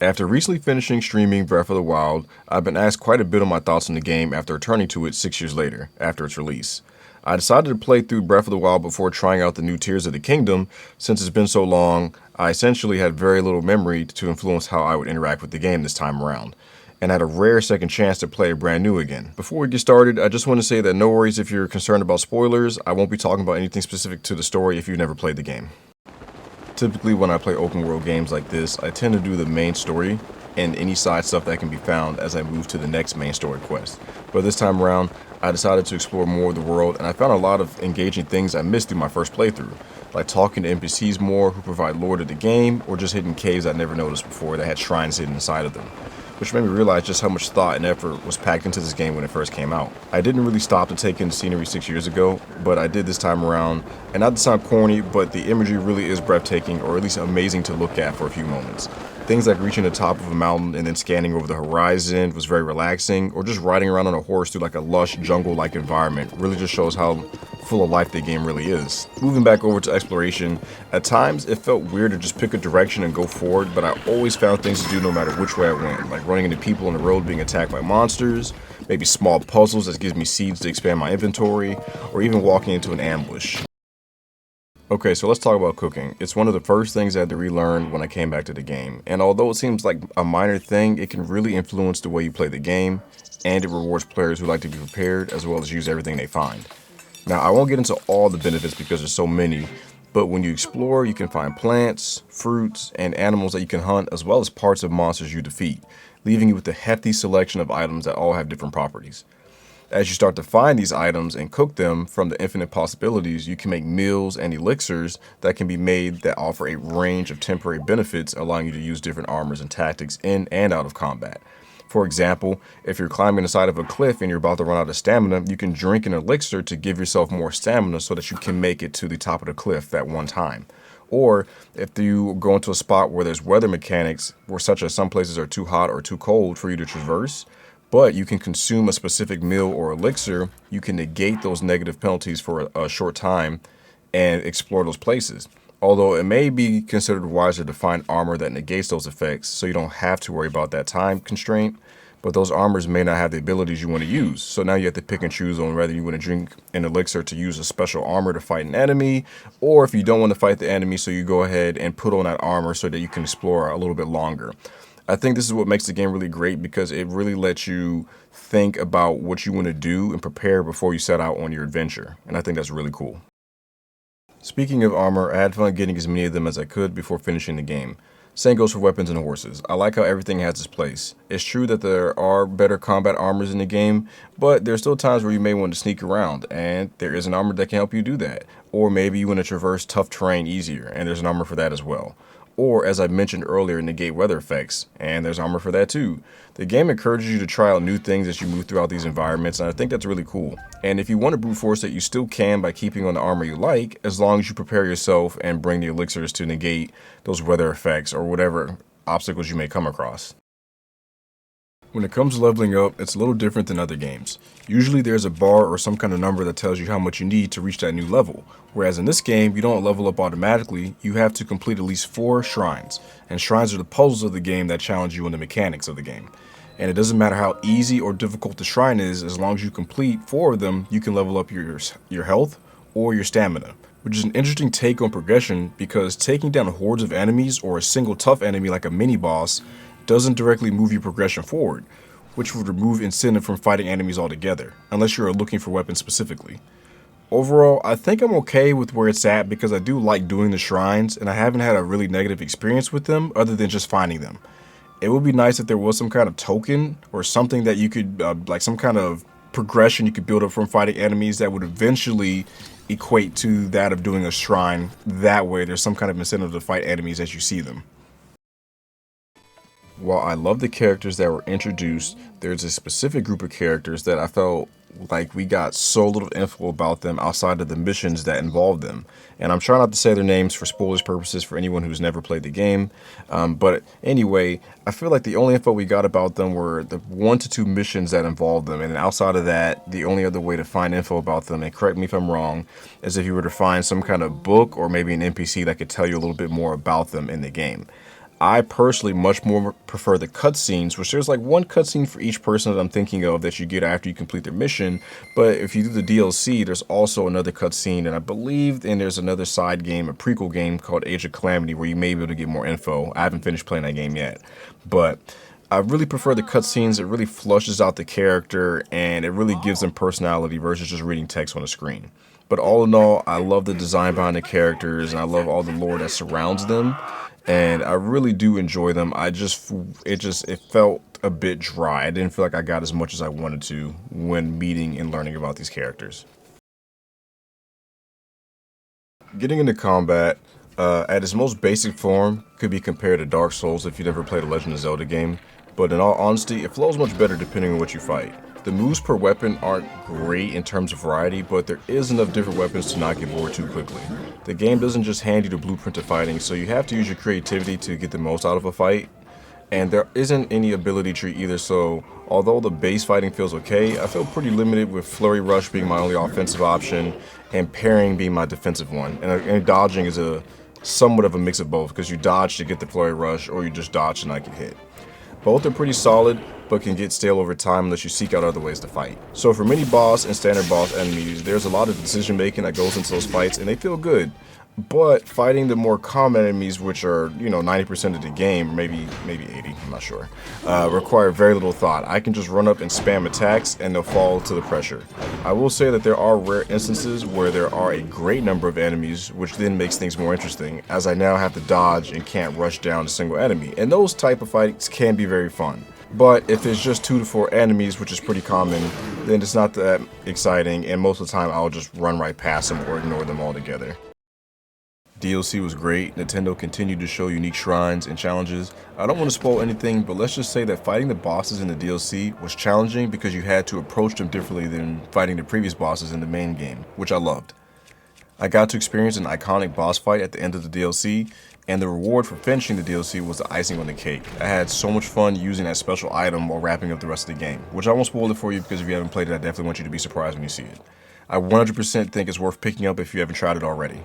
After recently finishing streaming Breath of the Wild, I've been asked quite a bit on my thoughts on the game after returning to it 6 years later, after its release. I decided to play through Breath of the Wild before trying out the new Tears of the Kingdom. Since it's been so long, I essentially had very little memory to influence how I would interact with the game this time around, and had a rare second chance to play it brand new again. Before we get started, I just want to say that no worries if you're concerned about spoilers. I won't be talking about anything specific to the story if you've never played the game. Typically, when I play open world games like this, I tend to do the main story and any side stuff that can be found as I move to the next main story quest. But this time around, I decided to explore more of the world, and I found a lot of engaging things I missed through my first playthrough, like talking to NPCs more who provide lore to the game, or just hidden caves I'd never noticed before that had shrines hidden inside of them, which made me realize just how much thought and effort was packed into this game when it first came out. I didn't really stop to take in the scenery 6 years ago, but I did this time around, and not to sound corny, but the imagery really is breathtaking, or at least amazing to look at for a few moments. Things like reaching the top of a mountain and then scanning over the horizon was very relaxing, or just riding around on a horse through like a lush jungle-like environment really just shows how full of life the game really is. Moving back over to exploration, at times it felt weird to just pick a direction and go forward, but I always found things to do no matter which way I went, like running into people on the road being attacked by monsters, maybe small puzzles that gives me seeds to expand my inventory, or even walking into an ambush. Okay, so let's talk about cooking. It's one of the first things I had to relearn when I came back to the game, and although it seems like a minor thing, it can really influence the way you play the game, and it rewards players who like to be prepared as well as use everything they find. Now, I won't get into all the benefits because there's so many, but when you explore, you can find plants, fruits, and animals that you can hunt, as well as parts of monsters you defeat, leaving you with a hefty selection of items that all have different properties. As you start to find these items and cook them from the infinite possibilities, you can make meals and elixirs that can be made that offer a range of temporary benefits, allowing you to use different armors and tactics in and out of combat. For example, if you're climbing the side of a cliff and you're about to run out of stamina, you can drink an elixir to give yourself more stamina so that you can make it to the top of the cliff that one time. Or if you go into a spot where there's weather mechanics, where such as some places are too hot or too cold for you to traverse, but you can consume a specific meal or elixir, you can negate those negative penalties for a short time and explore those places. Although it may be considered wiser to find armor that negates those effects so you don't have to worry about that time constraint, but those armors may not have the abilities you want to use. So now you have to pick and choose on whether you want to drink an elixir to use a special armor to fight an enemy, or if you don't want to fight the enemy, so you go ahead and put on that armor so that you can explore a little bit longer. I think this is what makes the game really great because it really lets you think about what you want to do and prepare before you set out on your adventure. And I think that's really cool. Speaking of armor, I had fun getting as many of them as I could before finishing the game. Same goes for weapons and horses. I like how everything has its place. It's true that there are better combat armors in the game, but there's still times where you may want to sneak around, and there is an armor that can help you do that. Or maybe you want to traverse tough terrain easier, and there's an armor for that as well. Or, as I mentioned earlier, negate weather effects, and there's armor for that too. The game encourages you to try out new things as you move throughout these environments, and I think that's really cool. And if you want to brute force it, you still can by keeping on the armor you like, as long as you prepare yourself and bring the elixirs to negate those weather effects or whatever obstacles you may come across. When it comes to leveling up, it's a little different than other games. Usually there's a bar or some kind of number that tells you how much you need to reach that new level, whereas in this game, you don't level up automatically, you have to complete at least 4 shrines, and shrines are the puzzles of the game that challenge you in the mechanics of the game. And it doesn't matter how easy or difficult the shrine is, as long as you complete 4 of them, you can level up your health or your stamina, which is an interesting take on progression because taking down hordes of enemies or a single tough enemy like a mini boss doesn't directly move your progression forward, which would remove incentive from fighting enemies altogether, unless you're looking for weapons specifically. Overall, I think I'm okay with where it's at because I do like doing the shrines, and I haven't had a really negative experience with them other than just finding them. It would be nice if there was some kind of token or something that you could, like some kind of progression you could build up from fighting enemies that would eventually equate to that of doing a shrine. That way, there's some kind of incentive to fight enemies as you see them. While I love the characters that were introduced, there's a specific group of characters that I felt like we got so little info about them outside of the missions that involved them. And I'm trying not to say their names for spoilers purposes for anyone who's never played the game. But anyway, I feel like the only info we got about them were the 1 to 2 missions that involved them. And outside of that, the only other way to find info about them, and correct me if I'm wrong, is if you were to find some kind of book or maybe an NPC that could tell you a little bit more about them in the game. I personally much more prefer the cutscenes, which there's like one cutscene for each person that I'm thinking of that you get after you complete their mission. But if you do the DLC, there's also another cutscene, and I believe then there's another side game, a prequel game called Age of Calamity, where you may be able to get more info. I haven't finished playing that game yet, but I really prefer the cutscenes. It really flushes out the character, and it really gives them personality versus just reading text on a screen. But all in all, I love the design behind the characters, and I love all the lore that surrounds them. And I really do enjoy them. It felt a bit dry. I didn't feel like I got as much as I wanted to when meeting and learning about these characters. Getting into combat, at its most basic form, could be compared to Dark Souls if you've never played a Legend of Zelda game, but in all honesty, it flows much better depending on what you fight. The moves per weapon aren't great in terms of variety, but there is enough different weapons to not get bored too quickly. The game doesn't just hand you the blueprint of fighting, so you have to use your creativity to get the most out of a fight. And there isn't any ability tree either, so although the base fighting feels okay, I feel pretty limited with Flurry Rush being my only offensive option and parrying being my defensive one. And dodging is somewhat of a mix of both, because you dodge to get the Flurry Rush or you just dodge to not get hit. Both are pretty solid, but can get stale over time unless you seek out other ways to fight. So for mini boss and standard boss enemies, there's a lot of decision making that goes into those fights, and they feel good. But fighting the more common enemies, which are, 90% of the game, maybe 80, I'm not sure, require very little thought. I can just run up and spam attacks and they'll fall to the pressure. I will say that there are rare instances where there are a great number of enemies, which then makes things more interesting, as I now have to dodge and can't rush down a single enemy. And those type of fights can be very fun. But if it's just 2 to 4 enemies, which is pretty common, then it's not that exciting, and most of the time I'll just run right past them or ignore them altogether. DLC was great. Nintendo continued to show unique shrines and challenges. I don't want to spoil anything, but let's just say that fighting the bosses in the DLC was challenging because you had to approach them differently than fighting the previous bosses in the main game, which I loved. I got to experience an iconic boss fight at the end of the DLC, and the reward for finishing the DLC was the icing on the cake. I had so much fun using that special item while wrapping up the rest of the game, which I won't spoil it for you because if you haven't played it, I definitely want you to be surprised when you see it. I 100% think it's worth picking up if you haven't tried it already.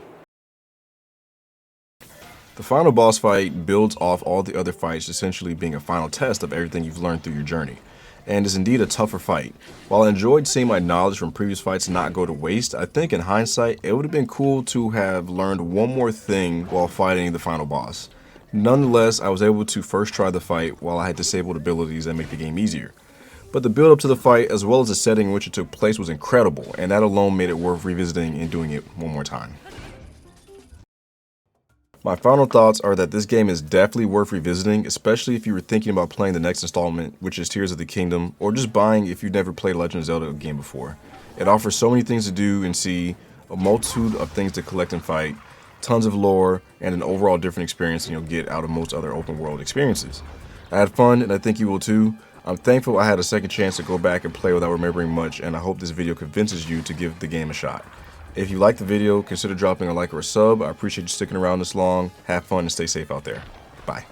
The final boss fight builds off all the other fights, essentially being a final test of everything you've learned through your journey, and is indeed a tougher fight. While I enjoyed seeing my knowledge from previous fights not go to waste, I think in hindsight it would have been cool to have learned one more thing while fighting the final boss. Nonetheless, I was able to first try the fight while I had disabled abilities that make the game easier. But the build up to the fight, as well as the setting in which it took place, was incredible, and that alone made it worth revisiting and doing it one more time. My final thoughts are that this game is definitely worth revisiting, especially if you were thinking about playing the next installment, which is Tears of the Kingdom, or just buying if you've never played Legend of Zelda game before. It offers so many things to do and see, a multitude of things to collect and fight, tons of lore, and an overall different experience than you'll get out of most other open world experiences. I had fun, and I think you will too. I'm thankful I had a second chance to go back and play without remembering much, and I hope this video convinces you to give the game a shot. If you liked the video, consider dropping a like or a sub. I appreciate you sticking around this long. Have fun and stay safe out there. Bye.